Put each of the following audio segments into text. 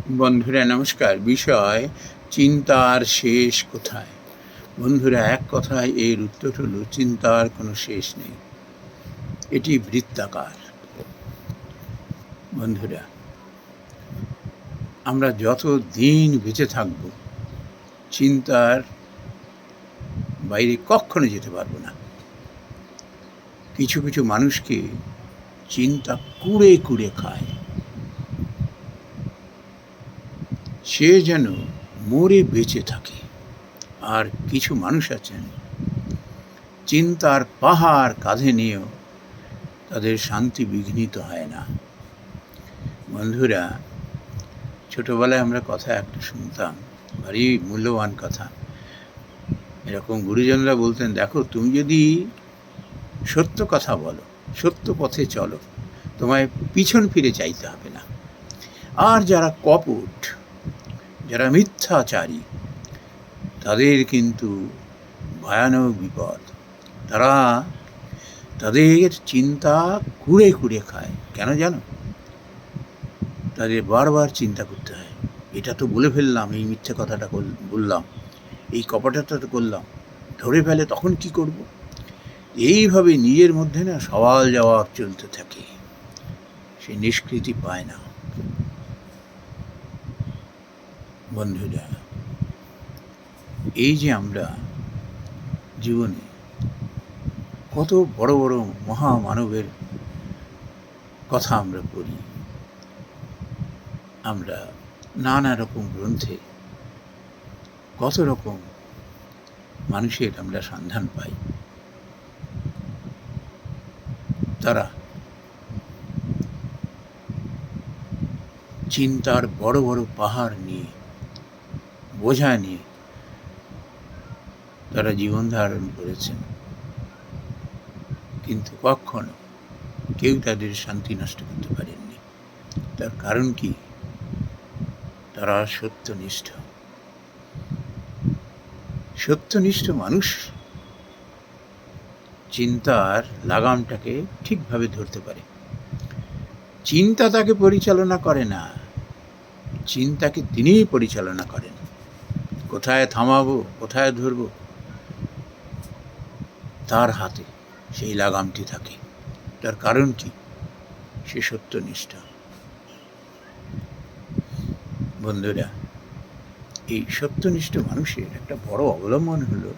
বন্ধুরা নমস্কার। বিষয় চিন্তার শেষ কোথায়। বন্ধুরা, এক কথায় এর উত্তর হলো চিন্তার কোনো শেষ নেই, এটি বৃত্তাকার। বন্ধুরা, আমরা যত দিন বেঁচে থাকব চিন্তার বাইরে কখনো যেতে পারবো না। কিছু কিছু মানুষকে চিন্তা কুড়ে কুড়ে খায়, সে যেন মরে বেঁচে থাকে। আর কিছু মানুষ আছেন চিন্তার পাহাড় কাঁধে নিয়েও তাদের শান্তি বিঘ্নিত হয় না। বন্ধুরা, ছোটবেলায় আমরা কথা একটা শুনতাম, ভারী মূল্যবান কথা। এরকম গুরুজনরা বলতেন, দেখো, তুমি যদি সত্য কথা বলো, সত্য পথে চলো, তোমায় পিছন ফিরে চাইতে হবে না। আর যারা কপট, যারা মিথ্যাচারী, তাদের কিন্তু ভয়ানক বিপদ। তারা তাদের চিন্তা কুড়ে কুড়ে খায়। কেন জানো? তাদের বারবার চিন্তা করতে হয়, এটা তো বলে ফেললাম, এই মিথ্যে কথাটা বললাম, এই কপটতা তো করলাম, ধরে ফেলে তখন কি করব। এইভাবে নিজের মধ্যে না সওয়াল জবাব চলতে থাকে, সে নিষ্কৃতি পায় না। বন্ধুরা, এই যে আমরা জীবনে কত বড় বড় মহামানবের কথা আমরা পড়ি, আমরা নানা রকম গ্রন্থে কত রকম মানুষের আমরা সন্ধান পাই। তারা চিন্তার বড় বড় পাহাড় নিয়ে, বোঝা নিয়ে তারা জীবন ধারণ করেছেন, কিন্তু কখনো কেউ তাদের শান্তি নষ্ট করতে পারেননি। তার কারণ কি? তারা সত্যনিষ্ঠ। সত্যনিষ্ঠ মানুষ চিন্তার লাগামটাকে ঠিকভাবে ধরতে পারে। চিন্তা তাকে পরিচালনা করে না, চিন্তাকে তিনিই পরিচালনা করেন। কোথায় থামাবো, কোথায় ধরবো, তার হাতে সেই লাগামটি থাকে। তার কারণ কি? সে সত্যনিষ্ঠ। বন্ধুরা, এই সত্যনিষ্ঠ মানুষের একটা বড় অবলম্বন হলো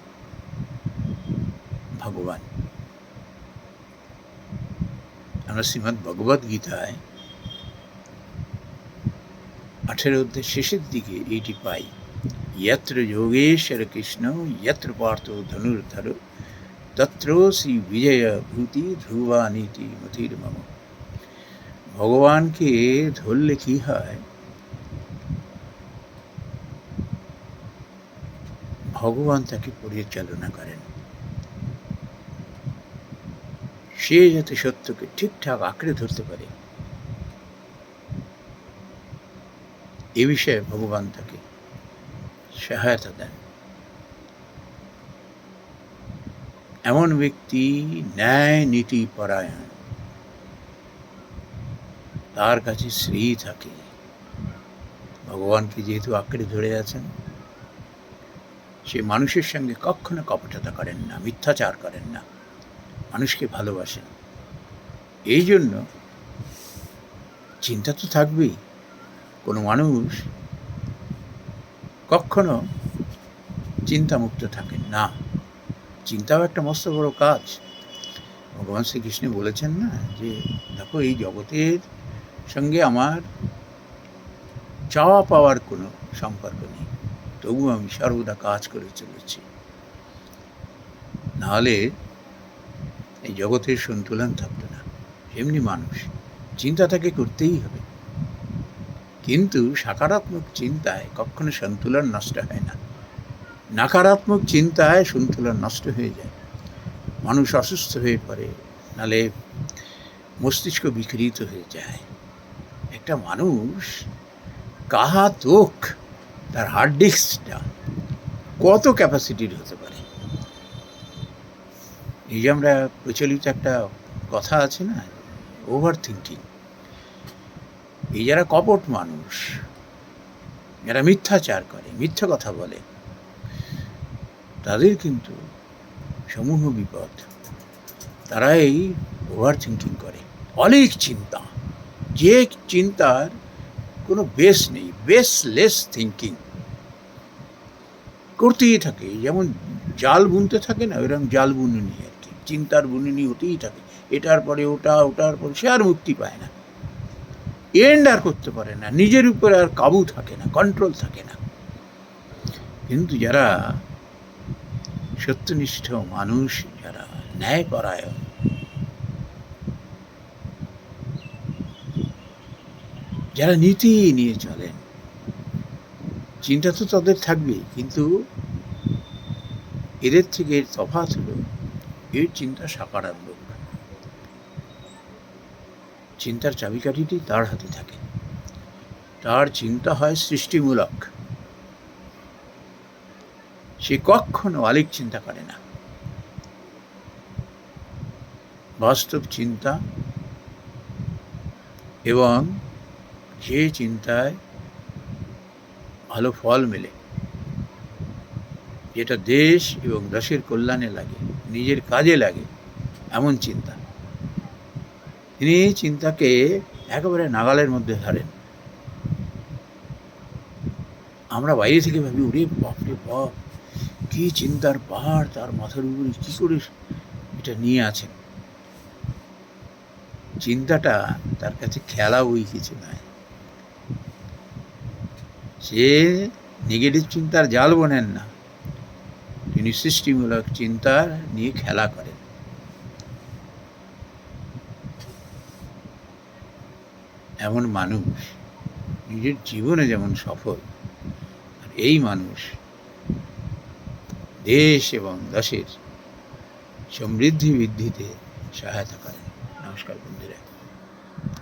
ভগবান। আমরা শ্রীমদ্ ভগবদ গীতায় 18 অধ্যায়ের শেষের দিকে এইটি পাই, যত্র যোগেশ্বর কৃষ্ণ যত্র পার্থ ধনুর্ধর তত্র শ্রী বিজয় ভূতি ধ্রুবা নীতি মতির মম। ভগবানকে ধরলে কি হয়? ভগবান তাকে পরিচালনা করেন। সে যাতে সত্যকে ঠিকঠাক আঁকড়ে ধরতে পারে, এ বিষয়ে ভগবান তাকে সহায়তা দেন। এমন ব্যক্তি ন্যায় নীতি পরায়ণ, তার কাছে শ্রী থাকে। ভগবানকে যেহেতু আঁকড়ে ধরে আছেন, সে মানুষের সঙ্গে কখনো কপটতা করেন না, মিথ্যাচার করেন না, মানুষকে ভালোবাসেন। এই জন্য চিন্তা তো থাকবেই। কোনো মানুষ কখনো চিন্তামুক্ত থাকেন না। চিন্তাও একটা মস্ত বড় কাজ। ভগবান শ্রীকৃষ্ণ বলেছেন না, যে দেখো, এই জগতের সঙ্গে আমার চাওয়া পাওয়ার কোনো সম্পর্ক নেই, তবু আমি সর্বদা কাজ করে চলেছি, নাহলে এই জগতের সন্তুলন থাকতো না। এমনি মানুষ চিন্তা তাকে করতেই হবে, কিন্তু সকারাত্মক চিন্তায় কখনো সন্তুলন নষ্ট হয় না। নকারাত্মক চিন্তায় সন্তুলন নষ্ট হয়ে যায়, মানুষ অসুস্থ হয়ে পড়ে, নালে মস্তিষ্ক বিকৃত হয়ে যায়। একটা মানুষ কাহাতক, তার হার্ড ডিস্কটা কত ক্যাপাসিটির হতে পারে। এই যে আমরা প্রচলিত একটা কথা আছে না, ওভার থিঙ্কিং। এই যারা কপট মানুষ, যারা মিথ্যাচার করে, মিথ্যা কথা বলে, তাদের কিন্তু সমূহ বিপদ। তারা এই ওভার থিঙ্কিং করে, অনেক চিন্তা, যে চিন্তার কোনো বেস নেই, বেসলেস থিঙ্কিং করতেই থাকে। যেমন জাল বুনতে থাকে না, ওইরকম জাল বুননি আর কি, চিন্তার বুননি হতেই থাকে, এটার পরে ওটা, ওটার পরে, সে আর মুক্তি পায় না, এন্ড আর করতে পারে না, নিজের উপরে আর কাবু থাকে না, কন্ট্রোল থাকে না। কিন্তু যারা সত্যনিষ্ঠ মানুষ, যারা ন্যায়পরায়ণ, যারা নীতি নিয়ে চলেন, চিন্তা তো তাদের থাকবেই, কিন্তু এদের থেকে এর তফাৎ হলো, এর চিন্তা সাকারাত্মক। চিন্তার চাবিকাঠিটি তার হাতে থাকে, তার চিন্তা হয় সৃষ্টিমূলক। সে কখনো আলিক চিন্তা করে না, বাস্তব চিন্তা, এবং যে চিন্তায় ভালো ফল মেলে, যেটা দেশ এবং দেশের কল্যাণে লাগে, নিজের কাজে লাগে, এমন চিন্তা। তিনি চিন্তাকে একেবারে নাগালের মধ্যে ধরেন। আমরা বাইরে থেকে ভাবি, ওরে বাপরে বাপ, কি চিন্তার পাহাড় তার মাথার উপরে, কি করে এটা নিয়ে আছেন। চিন্তাটা তার কাছে খেলা ওই কিছু নয়। সে নেগেটিভ চিন্তার জাল বোনেন না, তিনি সৃষ্টিমূলক চিন্তা নিয়ে খেলা করেন। এমন মানুষ নিজের জীবনে যেমন সফল, আর এই মানুষ দেশ এবং দেশের সমৃদ্ধি বৃদ্ধিতে সহায়তা করেন। নমস্কার বন্ধুরা।